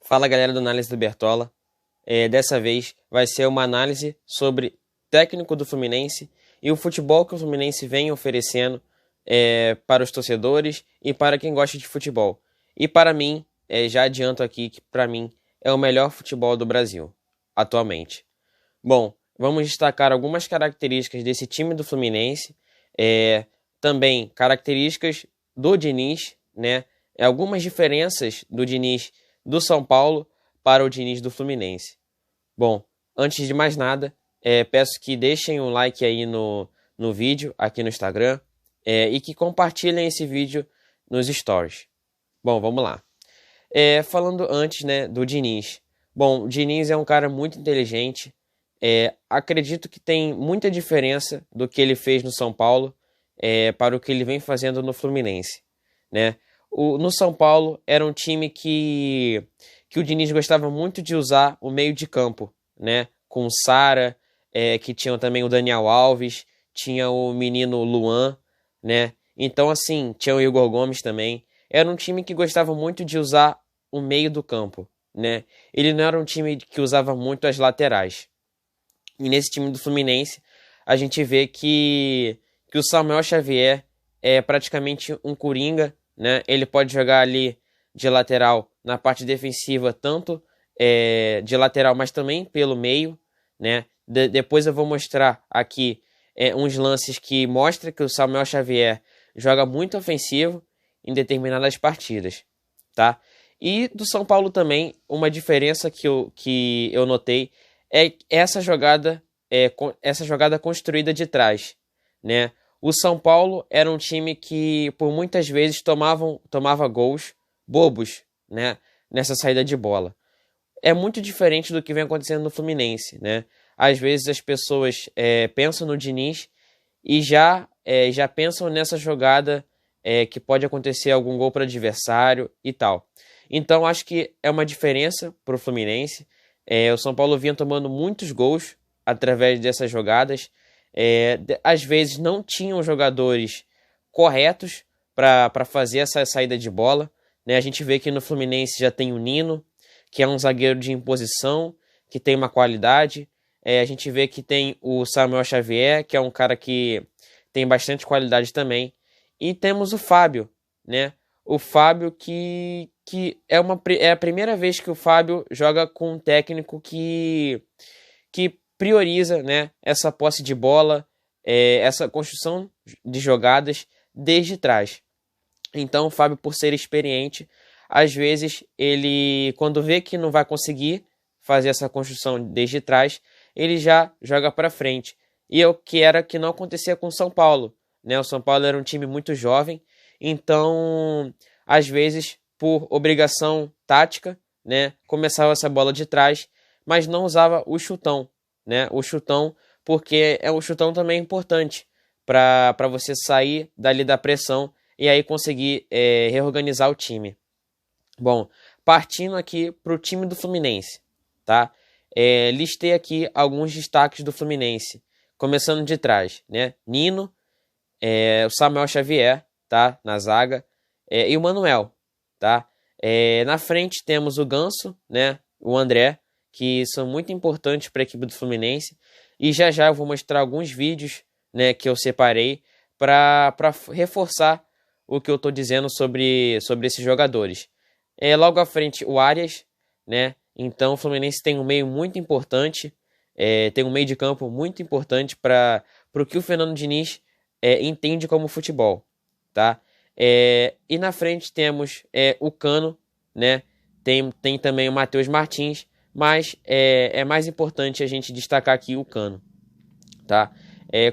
Fala galera do Análise do Bertola. Dessa vez vai ser uma análise sobre técnico do Fluminense e o futebol que o Fluminense vem oferecendo para os torcedores e para quem gosta de futebol. E para mim, já adianto aqui que para mim é o melhor futebol do Brasil, atualmente. Bom, vamos destacar algumas características desse time do Fluminense, também características do Diniz, né? Algumas diferenças do Diniz do São Paulo para o Diniz do Fluminense. Bom, antes de mais nada, peço que deixem um like aí no vídeo, aqui no Instagram, e que compartilhem esse vídeo nos stories. Bom, vamos lá. Falando antes, né, do Diniz. Bom, o Diniz é um cara muito inteligente. Acredito que tem muita diferença do que ele fez no São Paulo para o que ele vem fazendo no Fluminense, né? No São Paulo era um time que o Diniz gostava muito de usar o meio de campo, né? Com o Sara, que tinha também o Daniel Alves, tinha o menino Luan, né? Então, assim, tinha o Igor Gomes também. Era um time que gostava muito de usar o meio do campo, né? Ele não era um time que usava muito as laterais. E nesse time do Fluminense, a gente vê que o Samuel Xavier é praticamente um coringa, né? Ele pode jogar ali de lateral na parte defensiva, tanto de lateral, mas também pelo meio, né? Depois eu vou mostrar aqui uns lances que mostram que o Samuel Xavier joga muito ofensivo em determinadas partidas, tá? E do São Paulo também, uma diferença que eu notei é essa jogada construída de trás, né? O São Paulo era um time que por muitas vezes tomava gols bobos, né, nessa saída de bola. É muito diferente do que vem acontecendo no Fluminense, né? Às vezes as pessoas pensam no Diniz e já pensam nessa jogada que pode acontecer algum gol para o adversário e tal. Então acho que é uma diferença para o Fluminense. O São Paulo vinha tomando muitos gols através dessas jogadas. Às vezes não tinham jogadores corretos para fazer essa saída de bola, né? A gente vê que no Fluminense já tem o Nino, que é um zagueiro de imposição, que tem uma qualidade. A gente vê que tem o Samuel Xavier, que é um cara que tem bastante qualidade também. E temos o Fábio, né? O Fábio que é a primeira vez que o Fábio joga com um técnico que prioriza, né, essa posse de bola, essa construção de jogadas desde trás. Então o Fábio, por ser experiente, às vezes ele, quando vê que não vai conseguir fazer essa construção desde trás, ele já joga para frente. E o que era que não acontecia com o São Paulo, né? O São Paulo era um time muito jovem, então às vezes por obrigação tática, né, começava essa bola de trás, mas não usava o chutão, né? O chutão, porque o chutão também é importante para você sair dali da pressão e aí conseguir reorganizar o time. Bom, partindo aqui para o time do Fluminense, tá? Listei aqui alguns destaques do Fluminense, começando de trás, né? Nino, o Samuel Xavier, tá? Na zaga, e o Manuel, tá? Na frente temos o Ganso, né? O André, que são muito importantes para a equipe do Fluminense. E já eu vou mostrar alguns vídeos, né, que eu separei para reforçar o que eu estou dizendo sobre esses jogadores. Logo à frente, o Arias, né? Então o Fluminense tem um meio muito importante, tem um meio de campo muito importante para o que o Fernando Diniz entende como futebol, tá? E na frente temos o Cano, né? Tem também o Matheus Martins, mas é mais importante a gente destacar aqui o Cano, tá?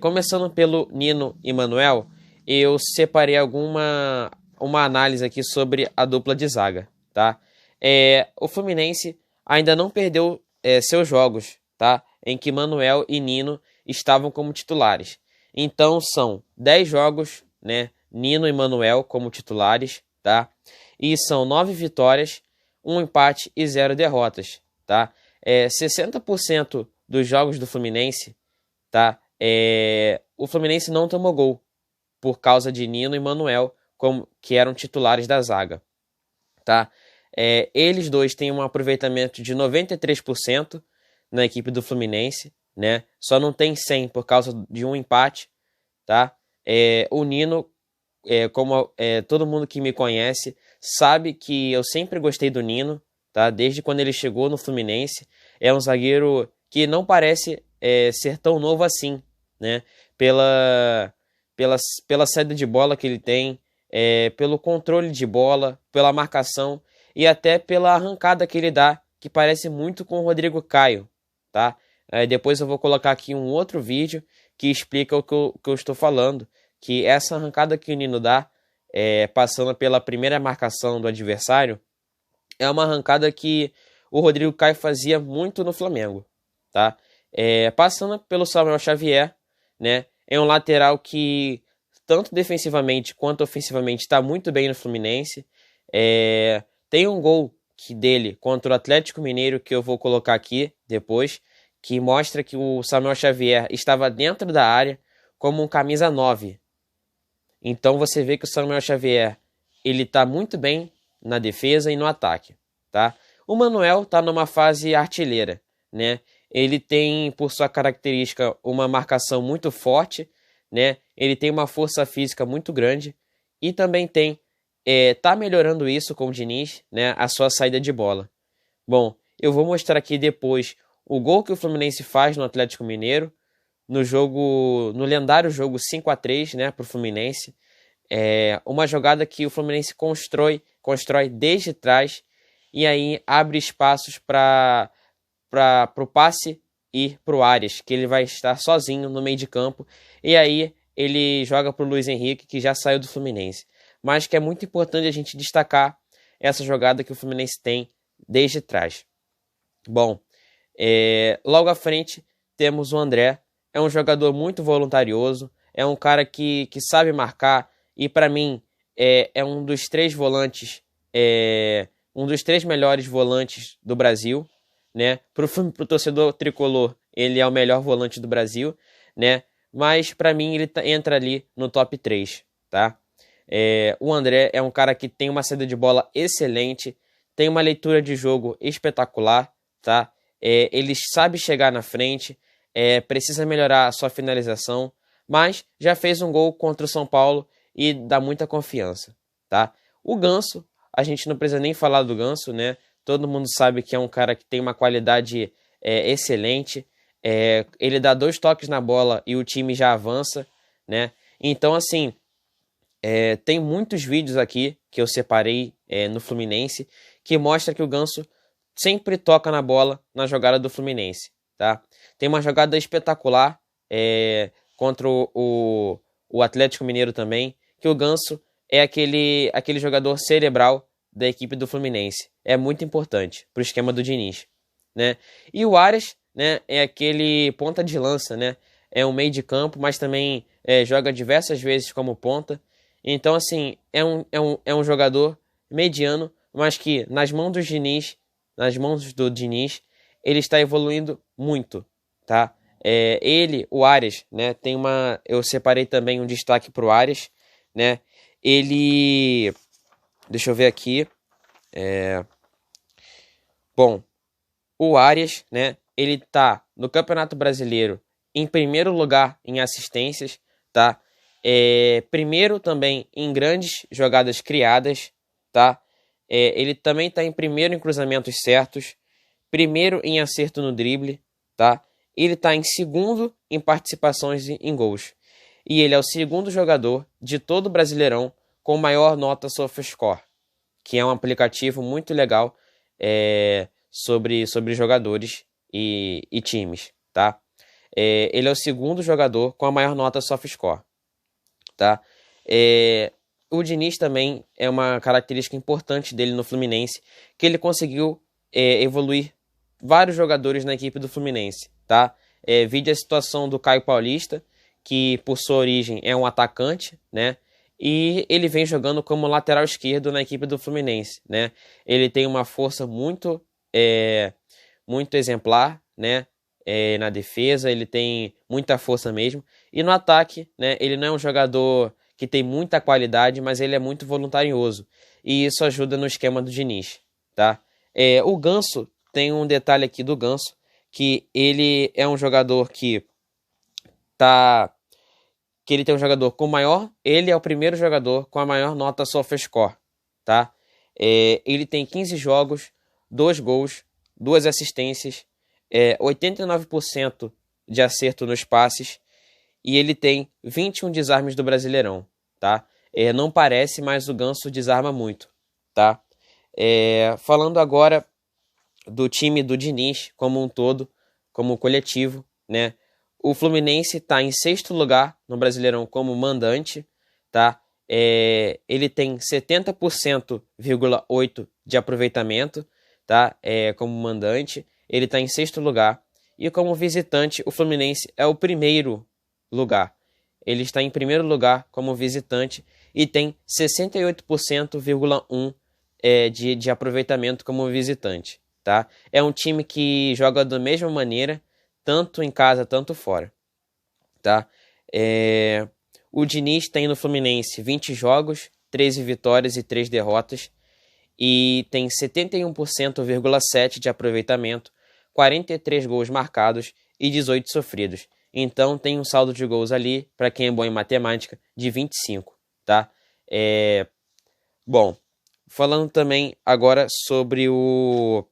Começando pelo Nino e Manuel, eu separei uma análise aqui sobre a dupla de zaga, tá? O Fluminense ainda não perdeu seus jogos, tá? Em que Manuel e Nino estavam como titulares. Então são 10 jogos, né? Nino e Manuel como titulares, tá? E são 9 vitórias, 1 empate e 0 derrotas, tá? 60% dos jogos do Fluminense, tá? O Fluminense não tomou gol por causa de Nino e Manuel, que eram titulares da zaga, tá? Eles dois têm um aproveitamento de 93% na equipe do Fluminense, né? Só não tem 100 por causa de um empate, tá? O Nino, como todo mundo que me conhece, sabe que eu sempre gostei do Nino, tá? Desde quando ele chegou no Fluminense. É um zagueiro que não parece ser tão novo assim, né? Pela, pela saída de bola que ele tem, pelo controle de bola, pela marcação e até pela arrancada que ele dá, que parece muito com o Rodrigo Caio, tá? Depois eu vou colocar aqui um outro vídeo que explica o que eu estou falando, que essa arrancada que o Nino dá, passando pela primeira marcação do adversário, é uma arrancada que o Rodrigo Caio fazia muito no Flamengo, tá? Passando pelo Samuel Xavier, né? É um lateral que, tanto defensivamente quanto ofensivamente, está muito bem no Fluminense. Tem um gol dele contra o Atlético Mineiro, que eu vou colocar aqui depois, que mostra que o Samuel Xavier estava dentro da área como um camisa 9. Então você vê que o Samuel Xavier ele está muito bem na defesa e no ataque, tá? O Manuel está numa fase artilheira, né? Ele tem, por sua característica, uma marcação muito forte, né? Ele tem uma força física muito grande e também tá melhorando isso com o Diniz, né? A sua saída de bola. Bom, eu vou mostrar aqui depois o gol que o Fluminense faz no Atlético Mineiro, no lendário jogo 5-3, né, para o Fluminense. Uma jogada que o Fluminense constrói desde trás e aí abre espaços para o passe ir para o Arias, que ele vai estar sozinho no meio de campo, e aí ele joga para o Luiz Henrique, que já saiu do Fluminense. Mas que é muito importante a gente destacar essa jogada que o Fluminense tem desde trás. Bom, logo à frente temos o André. É um jogador muito voluntarioso, é um cara que sabe marcar, e para mim é um dos três volantes, um dos três melhores volantes do Brasil, né? Pro torcedor tricolor, ele é o melhor volante do Brasil, né? Mas para mim ele entra ali no top 3, tá? O André é um cara que tem uma saída de bola excelente, tem uma leitura de jogo espetacular, tá? Ele sabe chegar na frente, precisa melhorar a sua finalização, mas já fez um gol contra o São Paulo e dá muita confiança, tá? O Ganso, a gente não precisa nem falar do Ganso, né? Todo mundo sabe que é um cara que tem uma qualidade excelente. Ele dá 2 toques na bola e o time já avança, né? Então, assim, tem muitos vídeos aqui que eu separei no Fluminense que mostra que o Ganso sempre toca na bola na jogada do Fluminense, tá? Tem uma jogada espetacular contra o Atlético Mineiro também, que o Ganso é aquele jogador cerebral da equipe do Fluminense. É muito importante para o esquema do Diniz, né? E o Arias, né, é aquele ponta de lança, né? É um meio de campo, mas também joga diversas vezes como ponta. Então, assim, é um jogador mediano, mas que nas mãos do Diniz, ele está evoluindo muito, tá? O Arias, né? Eu separei também um destaque para o Arias, né? Deixa eu ver aqui. Bom, o Arias, né? Ele tá no Campeonato Brasileiro em primeiro lugar em assistências, tá? Primeiro também em grandes jogadas criadas, tá? Ele também está em primeiro em cruzamentos certos, primeiro em acerto no drible, tá? Ele está em segundo em participações em gols. E ele é o segundo jogador de todo o Brasileirão com maior nota SofaScore, que é um aplicativo muito legal sobre jogadores e times, tá? Ele é o segundo jogador com a maior nota SofaScore, tá? O Diniz também é uma característica importante dele no Fluminense, que ele conseguiu evoluir vários jogadores na equipe do Fluminense, tá? Vide a situação do Caio Paulista, que por sua origem é um atacante, né? E ele vem jogando como lateral esquerdo na equipe do Fluminense, né? Ele tem uma força muito exemplar, né? Na defesa, ele tem muita força mesmo. E no ataque, né? Ele não é um jogador que tem muita qualidade, mas ele é muito voluntarioso. E isso ajuda no esquema do Diniz, tá? O Ganso, tem um detalhe aqui do Ganso, que ele é um jogador que ele tem um jogador com maior, ele é o primeiro jogador com a maior nota SofaScore, tá? Ele tem 15 jogos, 2 gols, 2 assistências, 89% de acerto nos passes, e ele tem 21 desarmes do Brasileirão, tá? Não parece, mas o Ganso desarma muito, tá? Falando agora do time do Diniz como um todo, como coletivo, né? O Fluminense está em 6º lugar no Brasileirão como mandante, tá? Ele tem 70,8% de aproveitamento, tá? Como mandante, ele está em 6º lugar. E como visitante, o Fluminense é o primeiro lugar. Ele está em primeiro lugar como visitante e tem 68,1% de aproveitamento como visitante, tá? É um time que joga da mesma maneira, tanto em casa, tanto fora, tá? O Diniz tem no Fluminense 20 jogos, 13 vitórias e 3 derrotas, e tem 71,7% de aproveitamento, 43 gols marcados e 18 sofridos. Então tem um saldo de gols ali, para quem é bom em matemática, de 25, tá? Bom, falando também agora sobre o...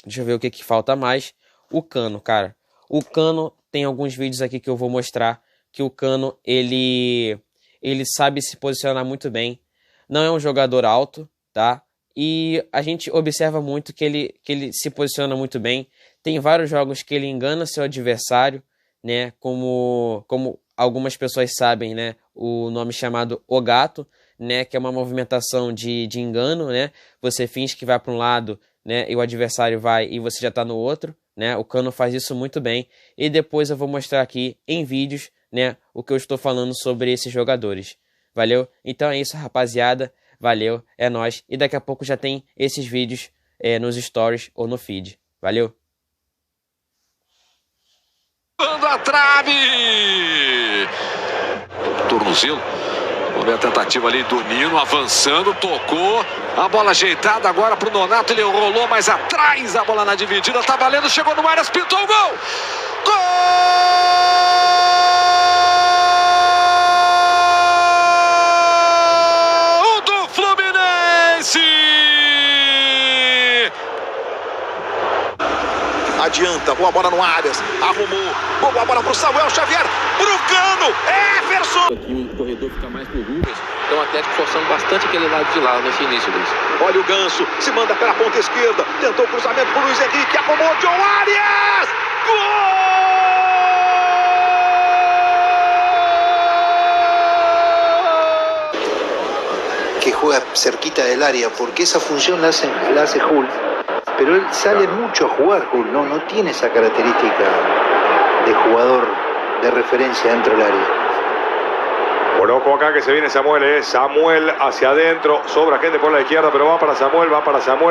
Deixa eu ver o que falta mais. O Cano, cara. O Cano, tem alguns vídeos aqui que eu vou mostrar que o Cano, ele sabe se posicionar muito bem. Não é um jogador alto, tá? E a gente observa muito que ele se posiciona muito bem. Tem vários jogos que ele engana seu adversário, né? Como algumas pessoas sabem, né? O nome chamado O Gato, né? Que é uma movimentação de engano, né? Você finge que vai para um lado, né? E o adversário vai e você já está no outro, né? O Cano faz isso muito bem. E depois eu vou mostrar aqui em vídeos, né? O que eu estou falando sobre esses jogadores. Valeu? Então é isso, rapaziada. Valeu, é nóis. E daqui a pouco já tem esses vídeos nos stories ou no feed. Valeu? A trave! Tornozelo. Vamos ver a tentativa ali do Nino, avançando, tocou. A bola ajeitada agora pro Nonato, ele rolou mais atrás. A bola na dividida, tá valendo, chegou no Arias, pintou o gol! Gol do Fluminense! Adianta, boa bola no Arias, arrumou, boa bola pro Samuel Xavier, pro Cano, Everson! Aqui o corredor fica mais pro Rubens, então o Atlético forçando bastante aquele lado de lá nesse início, Luiz. Olha o Ganso, se manda pela ponta esquerda, tentou o cruzamento pro Luiz Henrique, arrumou John Arias! Gol! Que juega cerquita del área, porque esa función la hace Hull. Pero él sale mucho a jugar, Hull, no tiene esa característica de jugador de referencia dentro del área. Bueno, ojo acá que se viene Samuel, Samuel hacia adentro, sobra gente por la izquierda, pero va para Samuel,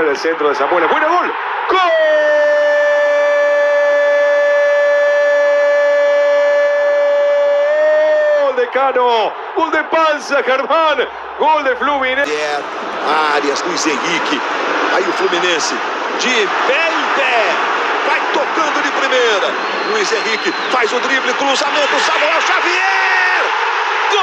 el centro de Samuel, ¡es bueno, gol! ¡Gol de Cano! ¡Gol de panza, Germán! ¡Gol de Fluminense! Arias, Luiz Henrique, aí o Fluminense de pé em pé, vai tocando de primeira. Luiz Henrique faz o drible, cruzamento, Samuel Xavier! Gol!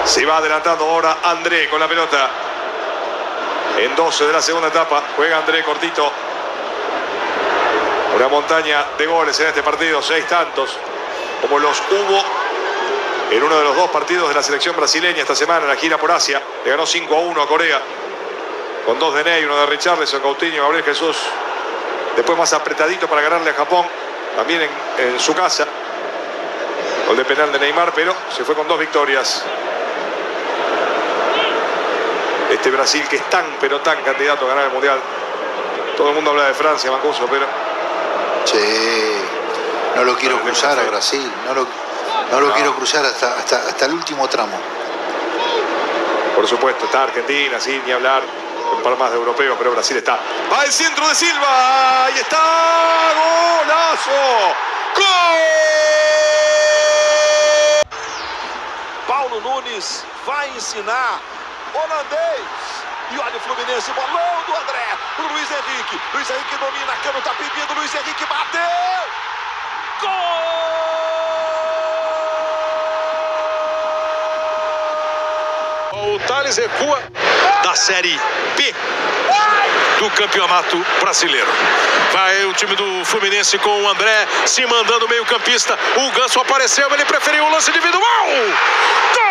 Se va adelantando ahora André con la pelota. En 12 de la segunda etapa, juega André cortito. Una montaña de goles en este partido, 6 tantos, como los hubo en uno de los 2 partidos de la selección brasileña esta semana en la gira por Asia. Le ganó 5-1 a Corea, con 2 de Ney, 1 de Richarlison, Coutinho, Gabriel Jesús. Después más apretadito para ganarle a Japón, también en su casa. Gol de penal de Neymar, pero se fue con 2 victorias. Este Brasil que es tan, pero tan candidato a ganar el Mundial. Todo el mundo habla de Francia, Mancuso, pero... Sí, no lo quiero cruzar a Brasil, no lo quiero cruzar hasta el último tramo. Por supuesto, está Argentina, sin ni hablar, un par más de europeos, pero Brasil está. Va el centro de Silva, ahí está, golazo, gol. Paulo Nunes vai ensinar holandês. E olha o Fluminense, bolão do André pro Luiz Henrique. Luiz Henrique domina, Cano tá pedindo, Luiz Henrique bateu! Gol! O Thales recua da Série B do Campeonato Brasileiro. Vai o time do Fluminense com o André se mandando meio campista. O Ganso apareceu, ele preferiu o lance individual. Gol!